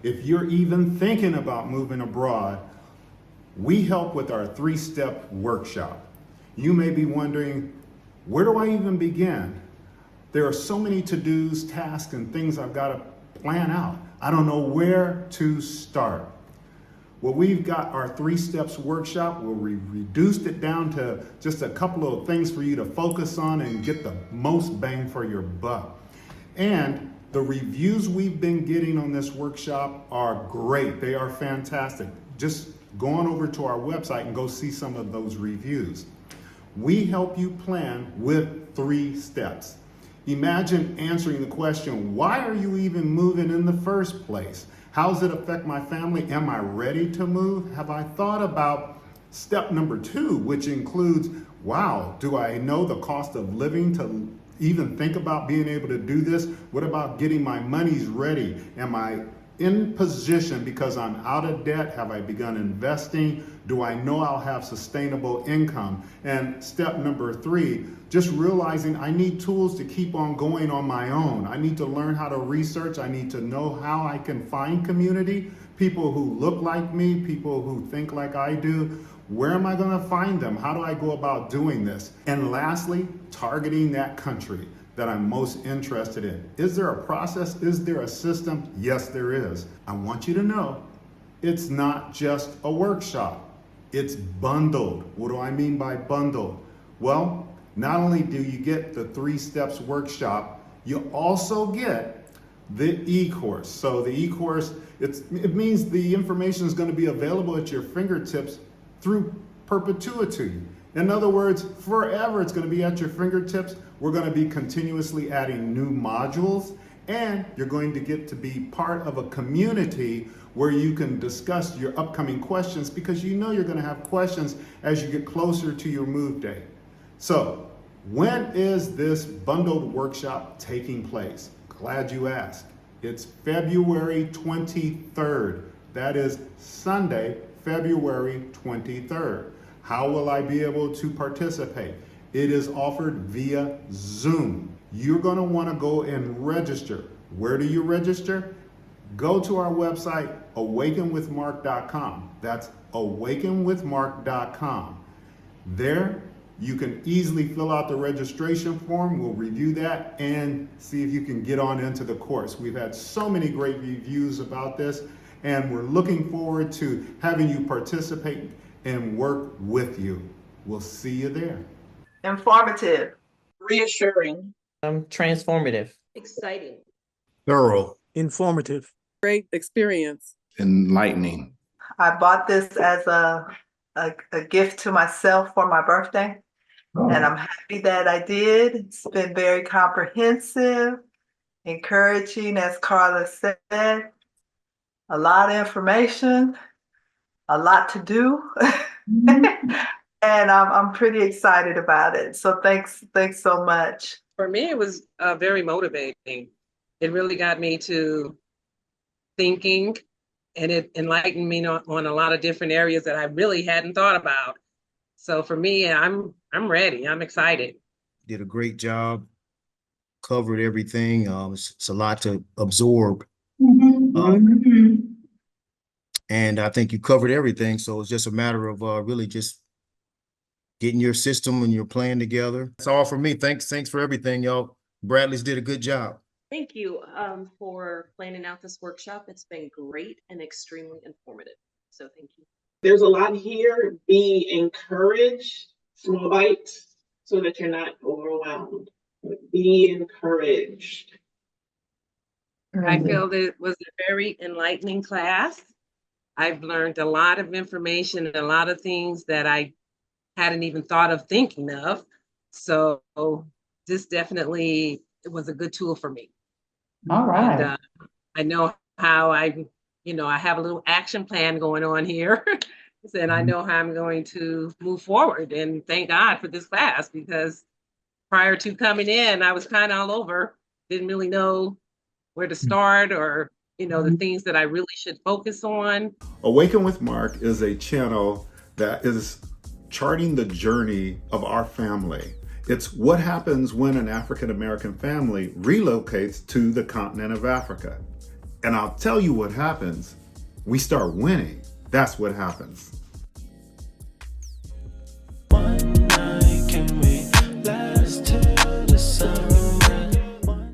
if you're even thinking about moving abroad, we help with our 3-step workshop. You may be wondering, where do I even begin? There are so many to-dos, tasks, and things I've got to plan out. I don't know where to start. Well, we've got our 3 steps workshop where we reduced it down to just a couple of things for you to focus on and get the most bang for your buck. And the reviews we've been getting on this workshop are great. They are fantastic. Just go on over to our website and go see some of those reviews. We help you plan with 3 steps. Imagine answering the question, why are you even moving in the first place? How does it affect my family? Am I ready to move? Have I thought about step number 2, which includes, wow, do I know the cost of living to even think about being able to do this? What about getting my monies ready? Am I in position because I'm out of debt? Have I begun investing? Do I know I'll have sustainable income? And step number 3, just realizing I need tools to keep on going on my own. I need to learn how to research. I need to know how I can find community, people who look like me, people who think like I do. Where am I going to find them? How do I go about doing this? And lastly, targeting that country that I'm most interested in. Is there a process? Is there a system? Yes, there is. I want you to know it's not just a workshop. It's bundled. What do I mean by bundled? Well, not only do you get the 3 steps workshop, you also get the eCourse. So the eCourse, it means the information is going to be available at your fingertips through perpetuity. In other words, forever it's going to be at your fingertips. We're going to be continuously adding new modules, and you're going to get to be part of a community where you can discuss your upcoming questions, because you know you're going to have questions as you get closer to your move date. So, when is this bundled workshop taking place? Glad you asked. It's February 23rd. That is Sunday, February 23rd. How will I be able to participate? It is offered via Zoom. You're going to want to go and register. Where do you register? Go to our website, AwakenWithMark.com. That's AwakenWithMark.com. There, you can easily fill out the registration form. We'll review that and see if you can get on into the course. We've had so many great reviews about this, and we're looking forward to having you participate and work with you. We'll see you there. Informative. Reassuring. Transformative. Exciting. Thorough. Informative. Great experience. Enlightening. I bought this as a gift to myself for my birthday, and I'm happy that I did. It's been very comprehensive, encouraging, as Carla said, a lot of information, a lot to do, and I'm pretty excited about it. So thanks so much. For me, it was very motivating. It really got me to thinking, and it enlightened me on a lot of different areas that I really hadn't thought about. So for me, I'm ready. I'm excited. Did a great job. Covered everything. It's a lot to absorb. And I think you covered everything. So it's just a matter of really just getting your system and your plan together. That's all for me. Thanks for everything, y'all. Bradley's did a good job. Thank you for planning out this workshop. It's been great and extremely informative. So thank you. There's a lot here. Be encouraged, small bites, so that you're not overwhelmed. Be encouraged. I feel that it was a very enlightening class. I've learned a lot of information and a lot of things that I hadn't even thought of thinking of. So this definitely was a good tool for me. All right. And I know how I have a little action plan going on here. And I know how I'm going to move forward. And thank God for this class, because prior to coming in, I was kind of all over, didn't really know where to start or, the things that I really should focus on. Awaken with Mark is a channel that is charting the journey of our family. It's what happens when an African American family relocates to the continent of Africa. And I'll tell you what happens. We start winning. That's what happens.